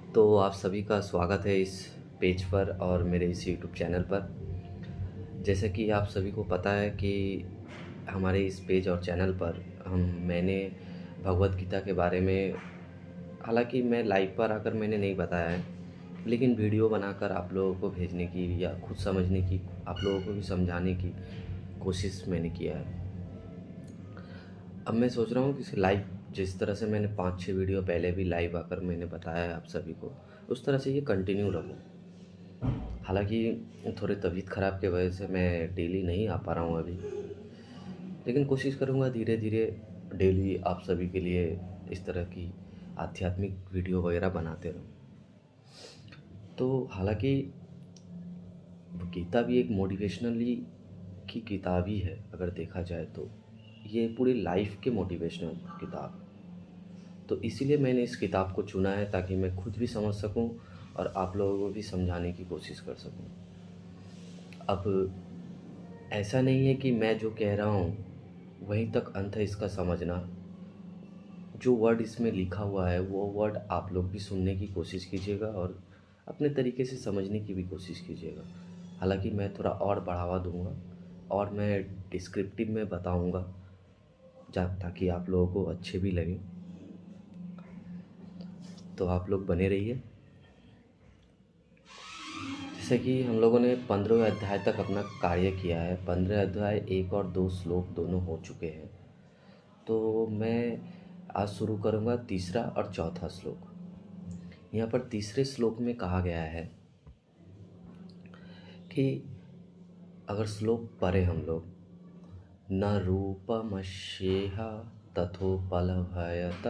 तो आप सभी का स्वागत है इस पेज पर और मेरे इस यूट्यूब चैनल पर। जैसे कि आप सभी को पता है कि हमारे इस पेज और चैनल पर मैंने भगवत गीता के बारे में, हालांकि मैं लाइव पर आकर मैंने नहीं बताया है, लेकिन वीडियो बनाकर आप लोगों को भेजने की या खुद समझने की, आप लोगों को भी समझाने की कोशिश मैंने किया है। अब मैं सोच रहा हूँ कि इसे लाइव, जिस तरह से मैंने 5-6 वीडियो पहले भी लाइव आकर मैंने बताया है आप सभी को, उस तरह से ये कंटिन्यू रखूँ। हालांकि थोड़ी तबीयत ख़राब की वजह से मैं डेली नहीं आ पा रहा हूँ अभी, लेकिन कोशिश करूँगा धीरे धीरे डेली आप सभी के लिए इस तरह की आध्यात्मिक वीडियो वगैरह बनाते रहूँ। तो हालांकि गीता भी एक मोटिवेशनली की किताब ही है, अगर देखा जाए तो ये पूरी लाइफ के मोटिवेशनल किताब। तो इसीलिए मैंने इस किताब को चुना है ताकि मैं खुद भी समझ सकूं और आप लोगों को भी समझाने की कोशिश कर सकूं। अब ऐसा नहीं है कि मैं जो कह रहा हूँ वहीं तक अंत है इसका समझना। जो वर्ड इसमें लिखा हुआ है वो वर्ड आप लोग भी सुनने की कोशिश कीजिएगा और अपने तरीके से समझने की भी कोशिश कीजिएगा। हालांकि मैं थोड़ा और बढ़ावा दूंगा और मैं डिस्क्रिप्टिव में बताऊंगा ताकि आप लोगों को अच्छे भी लगे। तो आप लोग बने रहिए। जैसे कि हम लोगों ने 15वें अध्याय तक अपना कार्य किया है। 15 अध्याय 1 और 2 श्लोक दोनों हो चुके हैं। तो मैं आज शुरू करूँगा तीसरा और चौथा श्लोक। यहाँ पर तीसरे श्लोक में कहा गया है कि अगर श्लोक पढ़े हम लोग, न रूपमस्येह तथोपलभयत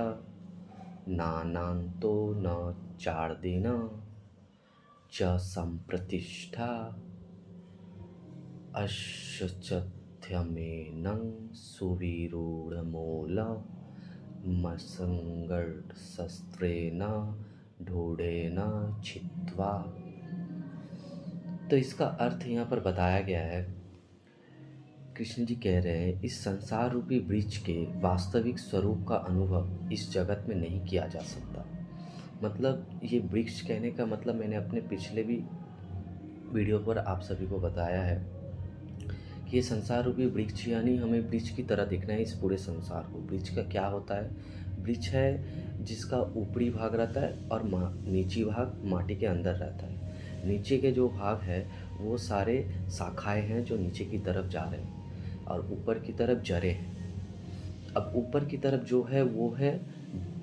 नानान्तो न चार्दिन च संप्रतिष्ठा अश्चत्यमेनं सुविरूढमूलमसङ्गशस्त्रेण ढूढ़ेन छित्त्वा। तो इसका अर्थ यहाँ पर बताया गया है। कृष्ण जी कह रहे हैं इस संसार रूपी वृक्ष के वास्तविक स्वरूप का अनुभव इस जगत में नहीं किया जा सकता। मतलब ये वृक्ष कहने का मतलब मैंने अपने पिछले भी वीडियो पर आप सभी को बताया है कि ये संसार रूपी वृक्ष, यानी हमें वृक्ष की तरह देखना है इस पूरे संसार को। वृक्ष का क्या होता है? वृक्ष है जिसका ऊपरी भाग रहता है और नीची भाग माटी के अंदर रहता है। नीचे के जो भाग है वो सारे शाखाएं हैं जो नीचे की तरफ जा रहे हैं और ऊपर की तरफ जड़ें हैं। अब ऊपर की तरफ जो है वो है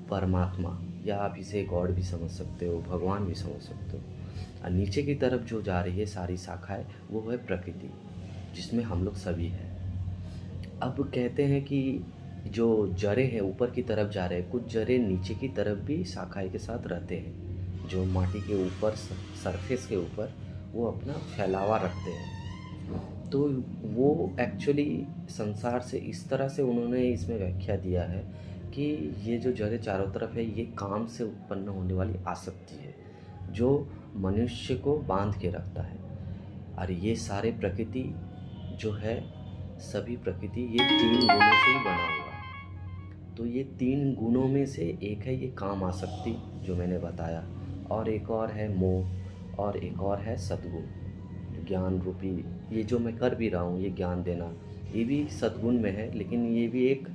परमात्मा, या आप इसे गॉड भी समझ सकते हो, भगवान भी समझ सकते हो। और नीचे की तरफ जो जा रही है सारी शाखाएं वो है प्रकृति, जिसमें हम लोग सभी हैं। अब कहते हैं कि जो जड़ें हैं ऊपर की तरफ जा रहे हैं, कुछ जड़ें नीचे की तरफ भी शाखाएं के साथ रहते हैं, जो माटी के ऊपर सरफेस के ऊपर वो अपना फैलावा रखते हैं। तो वो एक्चुअली संसार से इस तरह से उन्होंने इसमें व्याख्या दिया है कि ये जो जड़ें चारों तरफ है ये काम से उत्पन्न होने वाली आसक्ति है जो मनुष्य को बांध के रखता है। और ये सारे प्रकृति जो है, सभी प्रकृति ये 3 गुणों से ही बना हुआ है। तो ये 3 गुणों में से एक है ये काम आसक्ति जो मैंने बताया, और एक और है मोह, और एक और है सद्गुण ज्ञान रूपी। ये जो मैं कर भी रहा हूँ ये ज्ञान देना, ये भी सद्गुण में है, लेकिन ये भी एक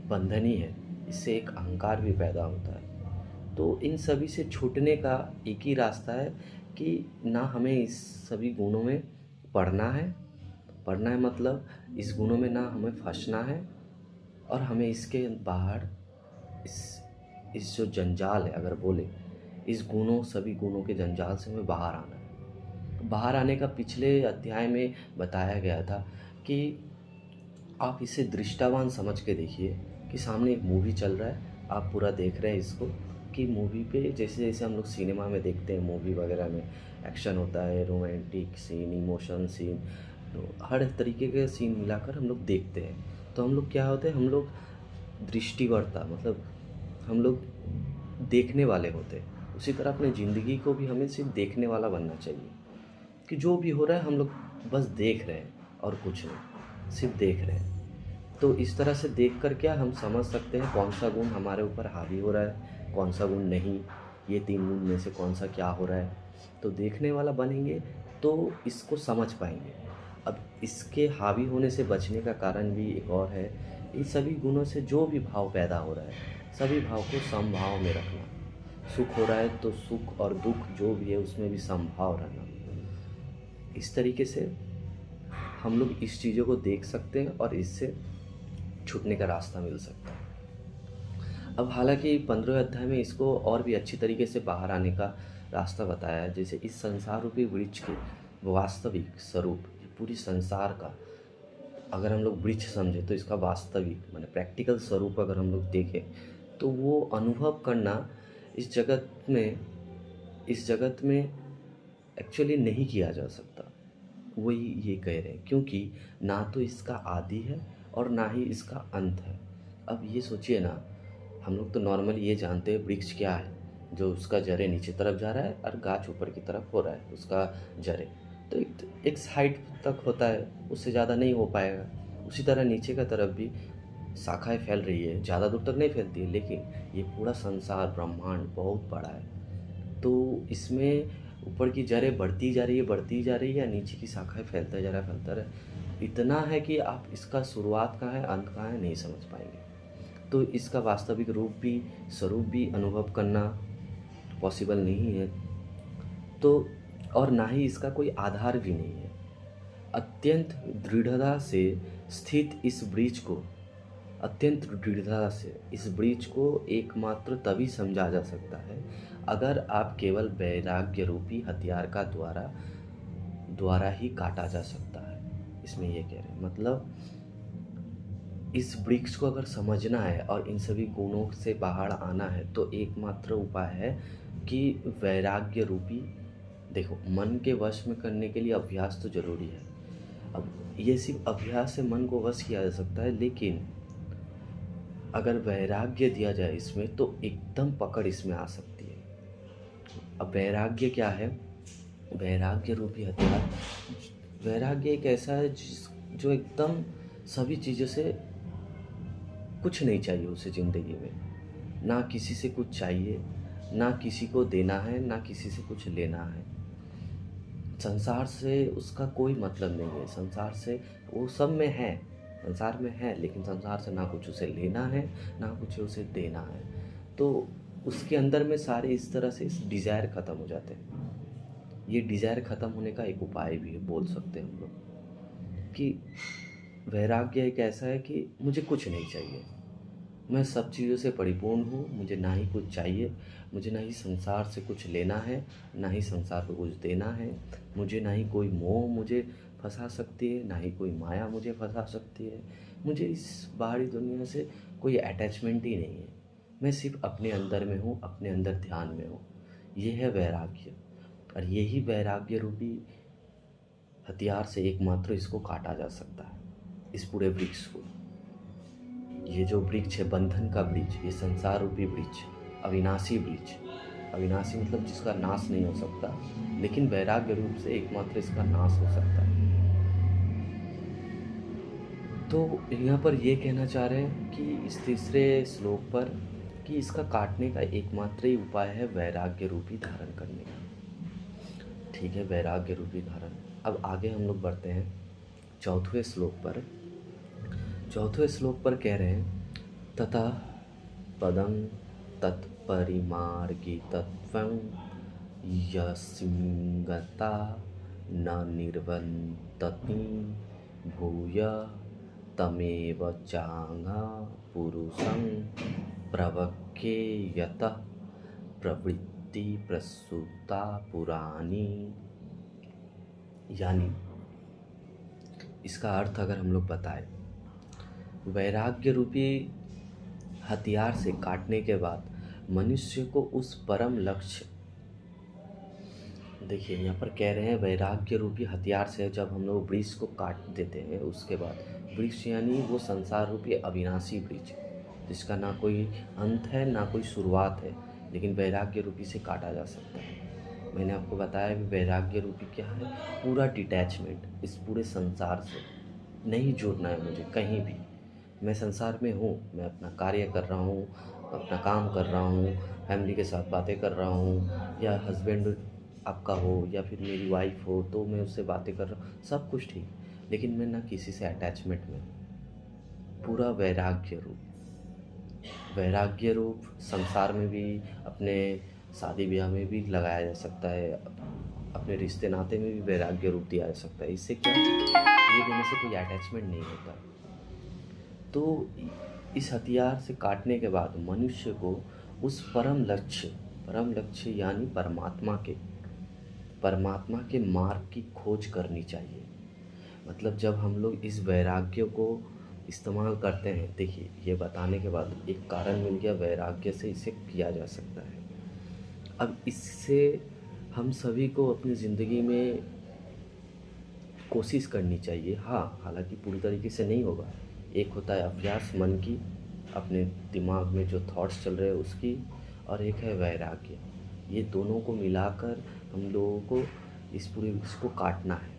बंधन ही है, इससे एक अहंकार भी पैदा होता है। तो इन सभी से छूटने का एक ही रास्ता है कि ना हमें इस सभी गुणों में पढ़ना है मतलब इस गुणों में ना हमें फंसना है, और हमें इसके बाहर इस जो जंजाल है, अगर बोले इस गुणों सभी गुणों के जंजाल से हमें बाहर आना है। बाहर आने का पिछले अध्याय में बताया गया था कि आप इसे दृष्टावान समझ के देखिए कि सामने एक मूवी चल रहा है, आप पूरा देख रहे हैं इसको कि मूवी पे जैसे जैसे हम लोग सिनेमा में देखते हैं, मूवी वगैरह में एक्शन होता है, रोमांटिक सीन, इमोशन सीन, तो हर तरीके के सीन मिलाकर हम लोग देखते हैं। तो हम लोग क्या होते हैं, हम लोग दृष्टिवर्ता, मतलब हम लोग देखने वाले होते हैं। उसी तरह अपनी ज़िंदगी को भी हमें सिर्फ देखने वाला बनना चाहिए कि जो भी हो रहा है हम लोग बस देख रहे हैं और कुछ नहीं, सिर्फ देख रहे हैं। तो इस तरह से देख कर क्या हम समझ सकते हैं कौन सा गुण हमारे ऊपर हावी हो रहा है, कौन सा गुण नहीं। ये 3 गुण में से कौन सा क्या हो रहा है। तो देखने वाला बनेंगे तो इसको समझ पाएंगे। अब इसके हावी होने से बचने का कारण भी एक और है। इन सभी गुणों से जो भी भाव पैदा हो रहा है, सभी भाव को समभाव में रखना। सुख हो रहा है तो सुख और दुख जो भी है उसमें भी समभाव रहना। इस तरीके से हम लोग इस चीज़ों को देख सकते हैं और इससे छूटने का रास्ता मिल सकता है। अब हालांकि 15वें अध्याय में इसको और भी अच्छी तरीके से बाहर आने का रास्ता बताया है। जैसे इस संसार रूपी वृक्ष के वास्तविक स्वरूप, ये पूरी संसार का अगर हम लोग वृक्ष समझें तो इसका वास्तविक माने प्रैक्टिकल स्वरूप अगर हम लोग देखें तो वो अनुभव करना इस जगत में एक्चुअली नहीं किया जा सकता। वही ये कह रहे हैं, क्योंकि ना तो इसका आदि है और ना ही इसका अंत है। अब ये सोचिए ना, हम लोग तो नॉर्मली ये जानते हैं वृक्ष क्या है, जो उसका जड़े नीचे तरफ जा रहा है और गाछ ऊपर की तरफ हो रहा है उसका जड़े, तो एक हाइट तक होता है, उससे ज़्यादा नहीं हो पाएगा। उसी तरह नीचे का तरफ भी शाखाएं फैल रही है, ज़्यादा दूर तक नहीं फैलती है, लेकिन ये पूरा संसार ब्रह्मांड बहुत बड़ा है। तो इसमें ऊपर की जड़ें बढ़ती जा रही है या नीचे की शाखाएं फैलता जा रहा है, फैलता रहा। इतना है कि आप इसका शुरुआत कहाँ है अंत कहाँ है नहीं समझ पाएंगे। तो इसका वास्तविक स्वरूप भी अनुभव करना पॉसिबल नहीं है। तो और ना ही इसका कोई आधार भी नहीं है। अत्यंत दृढ़ता से स्थित इस ब्रिज को एकमात्र तभी समझा जा सकता है अगर आप केवल वैराग्य रूपी हथियार का द्वारा ही काटा जा सकता है। इसमें ये कह रहे हैं, मतलब इस वृक्ष को अगर समझना है और इन सभी गुणों से बाहर आना है तो एकमात्र उपाय है कि वैराग्य रूपी, देखो मन के वश में करने के लिए अभ्यास तो जरूरी है। अब ये सिर्फ अभ्यास से मन को वश किया जा सकता है, लेकिन अगर वैराग्य दिया जाए इसमें तो एकदम पकड़ इसमें आ सकती है। अब वैराग्य क्या है? वैराग्य रूपी हथियार, वैराग्य एक ऐसा है जो एकदम सभी चीज़ों से कुछ नहीं चाहिए उसे ज़िंदगी में, ना किसी से कुछ चाहिए, ना किसी को देना है, ना किसी से कुछ लेना है। संसार से उसका कोई मतलब नहीं है, संसार से वो सब में है, संसार में है, लेकिन संसार से ना कुछ उसे लेना है ना कुछ उसे देना है। तो उसके अंदर में सारे इस तरह से इस डिज़ायर ख़त्म हो जाते हैं। ये डिज़ायर ख़त्म होने का एक उपाय भी है, बोल सकते हैं हम लोग कि वैराग्य एक ऐसा है कि मुझे कुछ नहीं चाहिए, मैं सब चीज़ों से परिपूर्ण हूँ, मुझे ना ही कुछ चाहिए, मुझे ना ही संसार से कुछ लेना है, ना ही संसार को कुछ देना है, मुझे ना ही कोई मोह मुझे फंसा सकती है, ना ही कोई माया मुझे फंसा सकती है, मुझे इस बाहरी दुनिया से कोई अटैचमेंट ही नहीं है, मैं सिर्फ अपने अंदर में हूँ, अपने अंदर ध्यान में हूँ। ये है वैराग्य, और यही वैराग्य रूपी हथियार से एकमात्र इसको काटा जा सकता है, इस पूरे वृक्ष को। ये जो वृक्ष है बंधन का वृक्ष, ये संसार रूपी वृक्ष, अविनाशी वृक्ष, अविनाशी मतलब जिसका नाश नहीं हो सकता, लेकिन वैराग्य रूप से एकमात्र इसका नाश हो सकता है। तो यहाँ पर ये कहना चाह रहे हैं कि इस तीसरे श्लोक पर कि इसका काटने का एकमात्र ही उपाय है वैराग्य रूपी धारण करने का। ठीक है, वैराग्य रूपी धारण। अब आगे हम लोग बढ़ते हैं चौथे श्लोक पर। चौथे श्लोक पर कह रहे हैं, ततः पदं तत्परिमार्गितत्वं यस्मिंगता न निर्वन्तति भूय तमेव चांगा पुरुषं प्रवक्ष्ये यतः प्रवृत्ति प्रसूता पुराणी। यानी इसका अर्थ अगर हम लोग बताएं, वैराग्य रूपी हथियार से काटने के बाद मनुष्य को उस परम लक्ष्य, देखिए यहाँ पर कह रहे हैं वैराग्य रूपी हथियार से जब हम लोग वृक्ष को काट देते हैं, उसके बाद वृक्ष यानी वो संसार रूपी अविनाशी वृक्ष जिसका ना कोई अंत है ना कोई शुरुआत है, लेकिन वैराग्य रूपी से काटा जा सकता है। मैंने आपको बताया कि वैराग्य रूपी क्या है, पूरा डिटैचमेंट, इस पूरे संसार से नहीं जुड़ना है मुझे कहीं भी। मैं संसार में हूँ, मैं अपना कार्य कर रहा हूँ, अपना काम कर रहा हूँ, फैमिली के साथ बातें कर रहा हूँ, या हस्बैंड आपका हो या फिर मेरी वाइफ हो तो मैं उससे बातें कर रहा हूँ, सब कुछ ठीक। लेकिन मैं ना किसी से अटैचमेंट में हूँ। पूरा वैराग्य रूप, वैराग्य रूप संसार में भी, अपने शादी ब्याह में भी लगाया जा सकता है, अपने रिश्ते नाते में भी वैराग्य रूप दिया जा सकता है। इससे क्या, ये देने से कोई अटैचमेंट नहीं होता। तो इस हथियार से काटने के बाद मनुष्य को उस परम लक्ष्य यानी परमात्मा के मार्ग की खोज करनी चाहिए। मतलब जब हम लोग इस वैराग्य को इस्तेमाल करते हैं, देखिए ये बताने के बाद एक कारण मिल गया, वैराग्य से इसे किया जा सकता है। अब इससे हम सभी को अपनी ज़िंदगी में कोशिश करनी चाहिए। हाँ, हालांकि पूरी तरीके से नहीं होगा। एक होता है अभ्यास मन की, अपने दिमाग में जो थॉट्स चल रहे हैं उसकी, और एक है वैराग्य। ये दोनों को मिलाकर हम लोगों को इसको काटना है।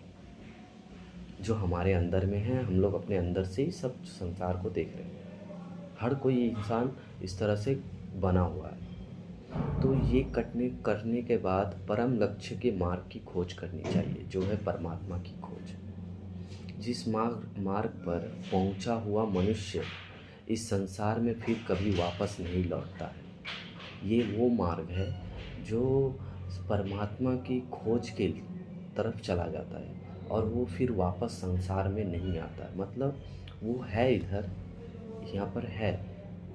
जो हमारे अंदर में है, हम लोग अपने अंदर से ही सब संसार को देख रहे हैं। हर कोई इंसान इस तरह से बना हुआ है। तो ये करने के बाद परम लक्ष्य के मार्ग की खोज करनी चाहिए, जो है परमात्मा की खोज। जिस मार्ग पर पहुंचा हुआ मनुष्य इस संसार में फिर कभी वापस नहीं लौटता है। ये वो मार्ग है जो परमात्मा की खोज के तरफ चला जाता है, और वो फिर वापस संसार में नहीं आता है। मतलब वो है इधर, यहाँ पर है,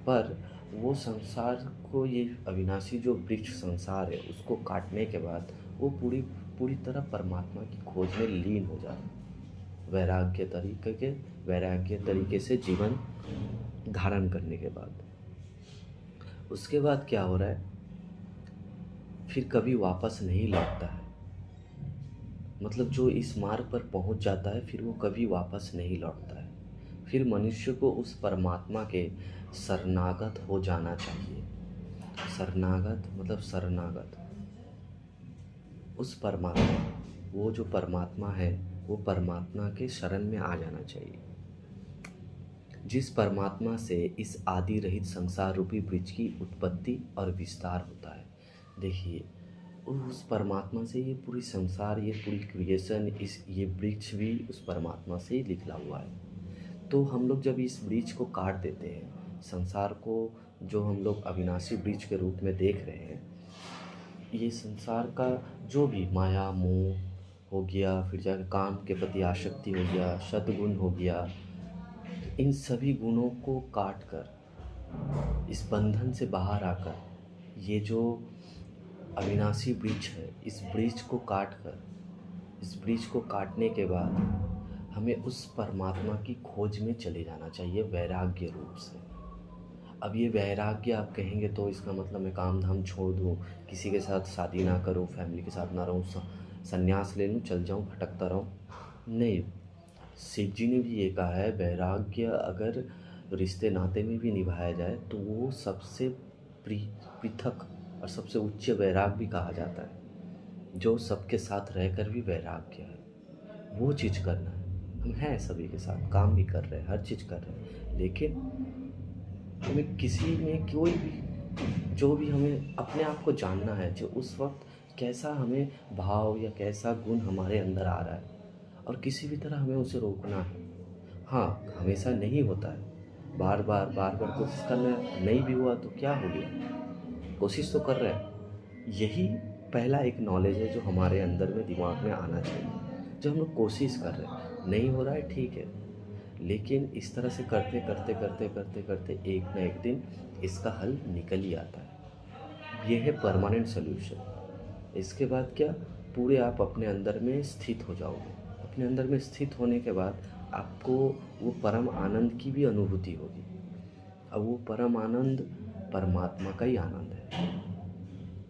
पर वो संसार को, ये अविनाशी जो वृक्ष संसार है, उसको काटने के बाद वो पूरी तरह परमात्मा की खोज में लीन हो जाता है। वैराग्य तरीके से जीवन धारण करने के बाद उसके बाद क्या हो रहा है, फिर कभी वापस नहीं लौटता है। मतलब जो इस मार्ग पर पहुंच जाता है फिर वो कभी वापस नहीं लौटता है। फिर मनुष्य को उस परमात्मा के शरणागत हो जाना चाहिए। शरणागत मतलब शरणागत, उस परमात्मा, वो जो परमात्मा है, वो परमात्मा के शरण में आ जाना चाहिए। जिस परमात्मा से इस आदि रहित संसार रूपी वृक्ष की उत्पत्ति और विस्तार होता है। देखिए, उस परमात्मा से ये पूरी संसार, ये पूरी क्रिएशन, ये वृक्ष भी उस परमात्मा से ही निकला हुआ है। तो हम लोग जब इस वृक्ष को काट देते हैं, संसार को जो हम लोग अविनाशी वृक्ष के रूप में देख रहे हैं, ये संसार का जो भी माया मोह हो गया, फिर जाकर काम के प्रति आसक्ति हो गया, सद्गुण हो गया, इन सभी गुणों को काट कर, इस बंधन से बाहर आकर, ये जो अविनाशी वृक्ष है, इस वृक्ष को काट कर, इस वृक्ष को काटने के बाद हमें उस परमात्मा की खोज में चले जाना चाहिए वैराग्य रूप से। अब ये वैराग्य आप कहेंगे तो इसका मतलब मैं काम धाम छोड़ दूँ, किसी के साथ शादी ना करूँ, फैमिली के साथ ना रहूँ, संन्यास ले लूँ, चल जाऊँ, भटकता रहूँ। नहीं, शिव जी ने भी ये कहा है, वैराग्य अगर रिश्ते नाते में भी निभाया जाए तो वो सबसे पृथक और सबसे उच्च वैराग भी कहा जाता है, जो सबके साथ रहकर भी वैराग्य है। वो चीज़ करना है। हम हैं सभी के साथ, काम भी कर रहे हैं, हर चीज़ कर रहे हैं, लेकिन हमें किसी में कोई भी, जो भी हमें अपने आप को जानना है, जो उस वक्त कैसा हमें भाव या कैसा गुण हमारे अंदर आ रहा है, और किसी भी तरह हमें उसे रोकना है। हाँ, हमेशा नहीं होता है, बार बार कोशिश करना है, नहीं भी हुआ तो क्या हो गया, कोशिश तो कर रहे हैं। यही पहला एक नॉलेज है जो हमारे अंदर में, दिमाग में आना चाहिए। जब हम लोग कोशिश कर रहे हैं, नहीं हो रहा है, ठीक है, लेकिन इस तरह से करते एक ना एक दिन इसका हल निकल ही आता है। ये है परमानेंट सोल्यूशन। इसके बाद क्या, पूरे आप अपने अंदर में स्थित हो जाओगे। अपने अंदर में स्थित होने के बाद आपको वो परम आनंद की भी अनुभूति होगी। अब वो परम आनंद परमात्मा का ही आनंद है।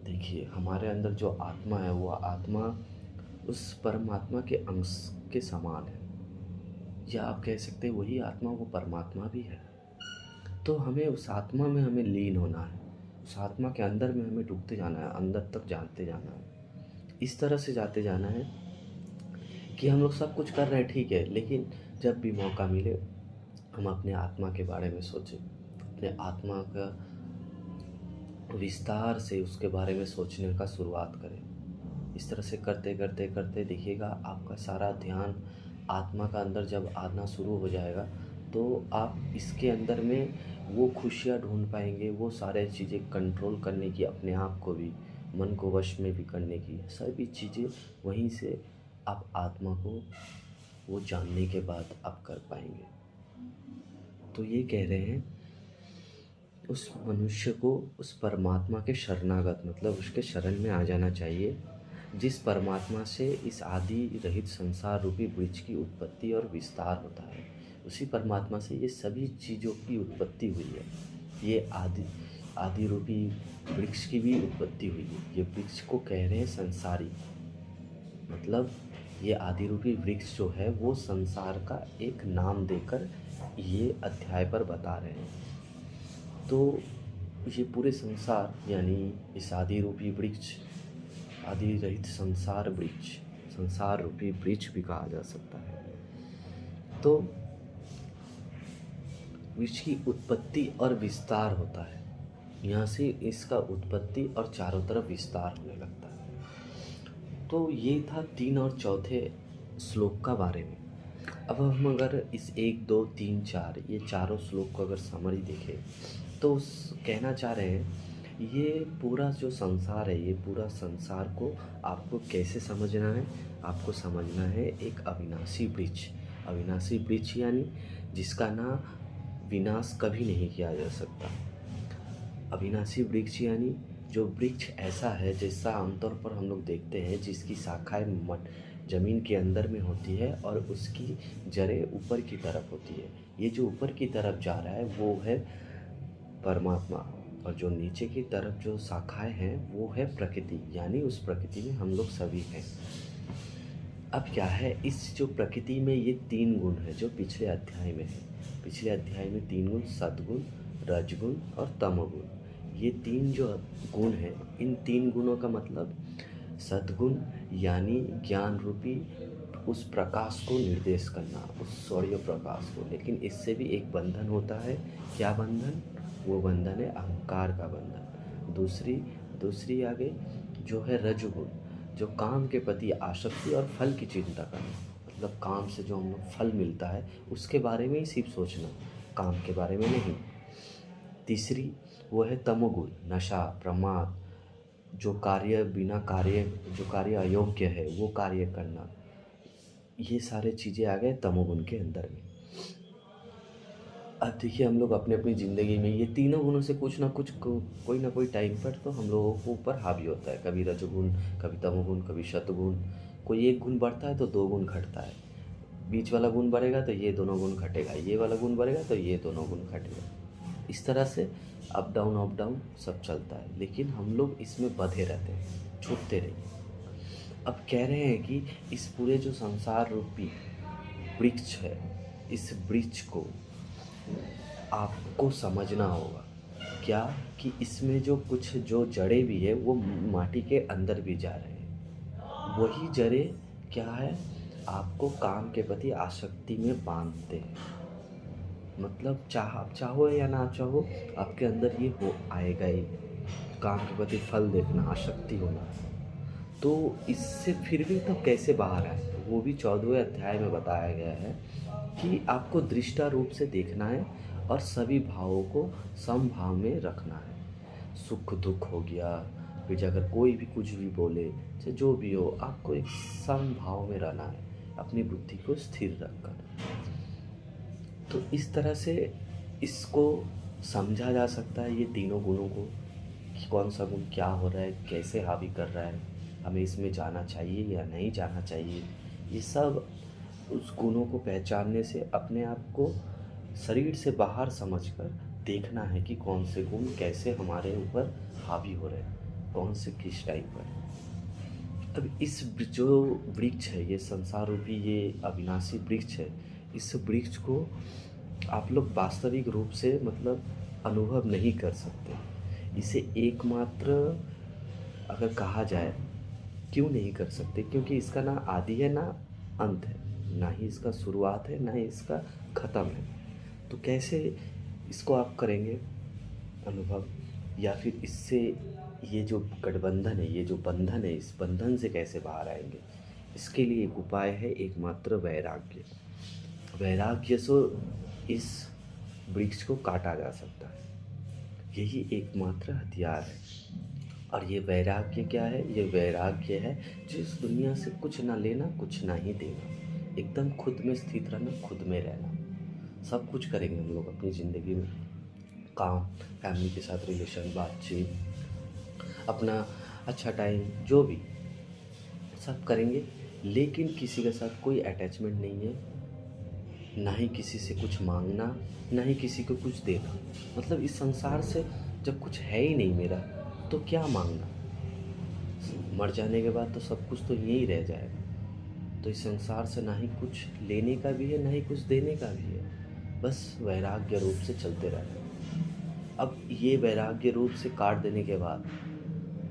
देखिए, हमारे अंदर जो आत्मा है, वो आत्मा उस परमात्मा के अंश के समान है, या आप कह सकते हैं वही आत्मा वो परमात्मा भी है। तो हमें उस आत्मा में हमें लीन होना है, उस आत्मा के अंदर में हमें डूबते जाना है, अंदर तक जानते जाना है। इस तरह से जाते जाना है कि हम लोग सब कुछ कर रहे हैं, ठीक है, लेकिन जब भी मौका मिले हम अपने आत्मा के बारे में सोचें, अपने आत्मा का विस्तार से उसके बारे में सोचने का शुरुआत करें। इस तरह से करते करते करते देखिएगा आपका सारा ध्यान आत्मा का अंदर जब आना शुरू हो जाएगा, तो आप इसके अंदर में वो खुशियाँ ढूंढ पाएंगे, वो सारे चीज़ें कंट्रोल करने की, अपने आप को भी, मन को वश में भी करने की सभी चीज़ें वहीं से आप आत्मा को वो जानने के बाद आप कर पाएंगे। तो ये कह रहे हैं उस मनुष्य को उस परमात्मा के शरणागत, मतलब उसके शरण में आ जाना चाहिए, जिस परमात्मा से इस आदि रहित संसार रूपी वृक्ष की उत्पत्ति और विस्तार होता है। उसी परमात्मा से ये सभी चीज़ों की उत्पत्ति हुई है। ये आदि रूपी वृक्ष की भी उत्पत्ति हुई है। ये वृक्ष को कह रहे हैं संसारी, मतलब ये आदि रूपी वृक्ष जो है वो संसार का एक नाम देकर ये अध्याय पर बता रहे हैं। तो ये पूरे संसार यानी इस आदि रूपी वृक्ष, आदि रहित संसार वृक्ष, संसार रूपी वृक्ष भी कहा जा सकता है। तो वृक्ष की उत्पत्ति और विस्तार होता है, यहाँ से इसका उत्पत्ति और चारों तरफ विस्तार होने लगता है। तो ये था 3 और चौथे श्लोक का बारे में। अब हम अगर इस 1, 2, 3, 4 ये चारों श्लोक को अगर समरी देखें तो कहना चाह रहे हैं ये पूरा जो संसार है, ये पूरा संसार को आपको कैसे समझना है? आपको समझना है एक अविनाशी वृक्ष। अविनाशी वृक्ष यानी जिसका ना विनाश कभी नहीं किया जा सकता। अविनाशी वृक्ष यानी जो वृक्ष ऐसा है जैसा आमतौर पर हम लोग देखते हैं, जिसकी शाखाएं ज़मीन के अंदर में होती है और उसकी जड़ें ऊपर की तरफ होती है। ये जो ऊपर की तरफ जा रहा है वो है परमात्मा, और जो नीचे की तरफ जो शाखाएं हैं वो है प्रकृति, यानी उस प्रकृति में हम लोग सभी हैं। अब क्या है, इस जो प्रकृति में ये 3 गुण है जो पिछले अध्याय में है। पिछले अध्याय में 3 गुण, सद्गुण, रजगुण और तमोगुण। ये 3 जो गुण हैं, इन 3 गुणों का मतलब सद्गुण यानी ज्ञान रूपी उस प्रकाश को निर्देश करना, उस सौर्य प्रकाश को। लेकिन इससे भी एक बंधन होता है। क्या बंधन? वो बंधन है अहंकार का बंधन। दूसरी आगे जो है रजोगुण, जो काम के प्रति आसक्ति और फल की चिंता करना, मतलब काम से जो हमें फल मिलता है उसके बारे में ही सिर्फ सोचना, काम के बारे में नहीं। तीसरी वो है तमोगुण, नशा, प्रमाद, जो कार्य अयोग्य है वो कार्य करना। ये सारे चीज़ें आ गए तमोगुण के अंदर में। अब देखिए हम लोग अपने अपनी ज़िंदगी में ये तीनों गुणों से कुछ ना कुछ कोई ना कोई टाइम पर तो हम लोगों को ऊपर हावी होता है। कभी रजोगुण, कभी तमोगुण, कभी सतगुण। कोई एक गुण बढ़ता है तो 2 गुण घटता है। बीच वाला गुण बढ़ेगा तो ये दोनों गुण घटेगा, ये वाला गुण बढ़ेगा तो ये दोनों गुण घटेगा। इस तरह से अप डाउन सब चलता है, लेकिन हम लोग इसमें बंधे रहते हैं, छूटते नहीं। अब कह रहे हैं कि इस पूरे जो संसार रूपी वृक्ष है, इस वृक्ष को आपको समझना होगा। क्या कि इसमें जो कुछ जो जड़ें भी है वो माटी के अंदर भी जा रहे हैं। वही जड़ें क्या है, आपको काम के प्रति आसक्ति में बांधते हैं। मतलब चाहो या ना चाहो आपके अंदर ये हो आएगा ही, काम के प्रति फल देखना, आसक्ति होना। तो इससे फिर भी तो कैसे बाहर आए, वो भी 14वें अध्याय में बताया गया है कि आपको दृष्टा रूप से देखना है और सभी भावों को समभाव में रखना है। सुख दुख हो गया, फिर अगर कोई भी कुछ भी बोले, चाहे जो भी हो, आपको एक समभाव में रहना है, अपनी बुद्धि को स्थिर रखकर। तो इस तरह से इसको समझा जा सकता है, ये तीनों गुणों को, कि कौन सा गुण क्या हो रहा है, कैसे हावी कर रहा है, हमें इसमें जाना चाहिए या नहीं जाना चाहिए। ये सब उस गुणों को पहचानने से अपने आप को शरीर से बाहर समझकर देखना है कि कौन से गुण कैसे हमारे ऊपर हावी हो रहे हैं, कौन से किस टाइम पर। अब इस जो वृक्ष है, ये संसार रूपी ये अविनाशी वृक्ष है, इस वृक्ष को आप लोग वास्तविक रूप से मतलब अनुभव नहीं कर सकते। इसे एकमात्र अगर कहा जाए, क्यों नहीं कर सकते? क्योंकि इसका ना आदि है ना अंत है, ना ही इसका शुरुआत है ना ही इसका ख़त्म है। तो कैसे इसको आप करेंगे अनुभव? या फिर इससे ये जो गठबंधन है, ये जो बंधन है, इस बंधन से कैसे बाहर आएंगे? इसके लिए एक उपाय है, एकमात्र वैराग्य। वैराग्य से इस वृक्ष को काटा जा सकता है। यही एकमात्र हथियार है। और ये वैराग्य क्या है? ये वैराग्य है जिस दुनिया से कुछ ना लेना, कुछ ना ही देना, एकदम खुद में स्थित रहना, खुद में रहना। सब कुछ करेंगे हम लोग अपनी ज़िंदगी में, काम, फैमिली के साथ रिलेशन, बातचीत, अपना अच्छा टाइम, जो भी सब करेंगे, लेकिन किसी के साथ कोई अटैचमेंट नहीं है, ना ही किसी से कुछ मांगना, ना ही किसी को कुछ देना। मतलब इस संसार से जब कुछ है ही नहीं मेरा, तो क्या मांगना? मर जाने के बाद तो सब कुछ तो यहीं रह जाएगा। तो इस संसार से ना ही कुछ लेने का भी है, ना ही कुछ देने का भी है, बस वैराग्य रूप से चलते रहना। अब ये वैराग्य रूप से काट देने के बाद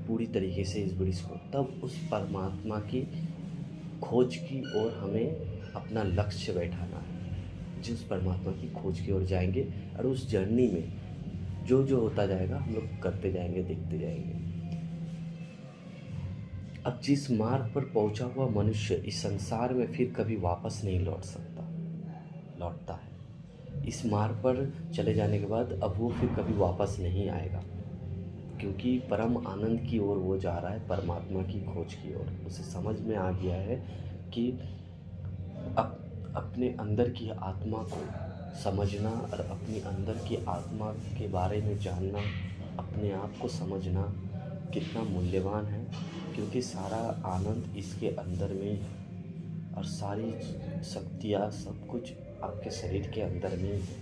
पूरी तरीके से इस वृक्ष को, तब उस परमात्मा की खोज की ओर हमें अपना लक्ष्य बैठाना है। जिस परमात्मा की खोज की ओर जाएंगे और उस जर्नी में जो जो होता जाएगा हम लोग करते जाएंगे, देखते जाएंगे। अब जिस मार्ग पर पहुंचा हुआ मनुष्य इस संसार में फिर कभी वापस नहीं लौटता है। इस मार्ग पर चले जाने के बाद अब वो फिर कभी वापस नहीं आएगा, क्योंकि परम आनंद की ओर वो जा रहा है, परमात्मा की खोज की ओर। उसे समझ में आ गया है कि अपने अंदर की आत्मा को समझना और अपनी अंदर की आत्मा के बारे में जानना, अपने आप को समझना कितना मूल्यवान है, क्योंकि सारा आनंद इसके अंदर में ही है और सारी शक्तियाँ, सब कुछ आपके शरीर के अंदर में ही है।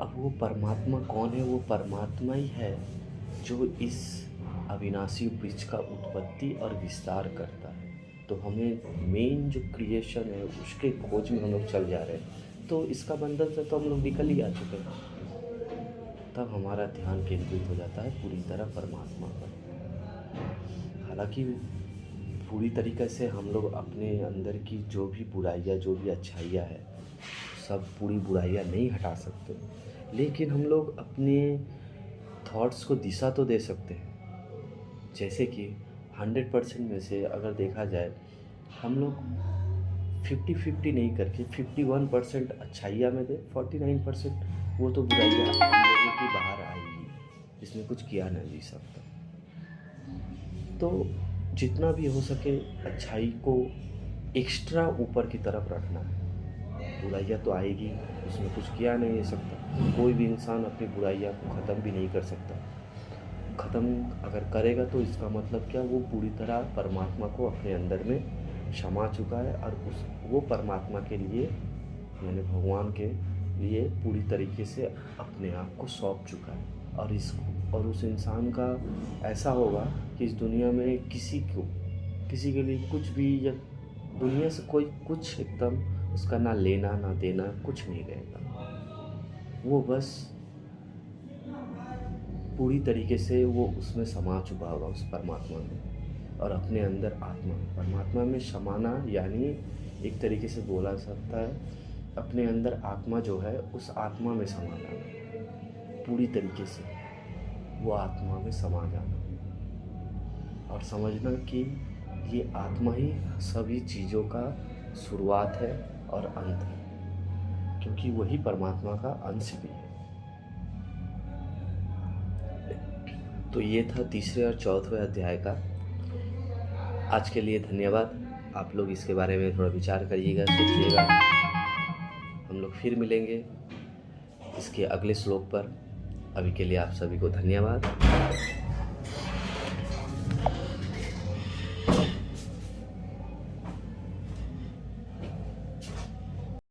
अब वो परमात्मा कौन है? वो परमात्मा ही है जो इस अविनाशी वृक्ष का उत्पत्ति और विस्तार करता है। तो हमें मेन जो क्रिएशन है उसके खोज में हम लोग चल जा रहे हैं। तो इसका बंधन से तो हम लोग निकल ही आ चुके हैं। तब हमारा ध्यान केंद्रित हो जाता है पूरी तरह परमात्मा पर। हालांकि पूरी तरीके से हम लोग अपने अंदर की जो भी बुराइयाँ, जो भी अच्छाइयाँ है, सब पूरी बुराइयाँ नहीं हटा सकते, लेकिन हम लोग अपने थॉट्स को दिशा तो दे सकते हैं। जैसे कि 100% में से अगर देखा जाए, हम लोग 50-50 नहीं करके 51% अच्छाइयाँ में दे, 49% वो तो बुराइयाँ हम लोगों की बाहर आएगी, जिसमें कुछ किया नहीं जी सकता। तो जितना भी हो सके अच्छाई को एक्स्ट्रा ऊपर की तरफ रखना है। बुराइयाँ तो आएगी, उसमें कुछ किया नहीं सकता। कोई भी इंसान अपनी बुराइयाँ को ख़त्म भी नहीं कर सकता। ख़त्म अगर करेगा तो इसका मतलब क्या? वो पूरी तरह परमात्मा को अपने अंदर में क्षमा चुका है और वो परमात्मा के लिए, यानी भगवान के लिए पूरी तरीके से अपने आप को सौंप चुका है। और उस इंसान का ऐसा होगा कि इस दुनिया में किसी के लिए कुछ भी, या दुनिया से कोई कुछ एकदम उसका ना लेना ना देना, कुछ नहीं रहेगा। वो बस पूरी तरीके से वो उसमें समा चुका होगा, उस परमात्मा में। और अपने अंदर परमात्मा में समाना, यानी एक तरीके से बोला सकता है अपने अंदर आत्मा जो है उस आत्मा में समा जाना, पूरी तरीके से वो आत्मा में समा जाना और समझना कि ये आत्मा ही सभी चीज़ों का शुरुआत है और अंत है, क्योंकि वही परमात्मा का अंश भी है। तो ये था तीसरे और चौथे अध्याय का। आज के लिए धन्यवाद। आप लोग इसके बारे में थोड़ा विचार करिएगा, सोचिएगा। हम लोग फिर मिलेंगे इसके अगले श्लोक पर। अभी के लिए आप सभी को धन्यवाद।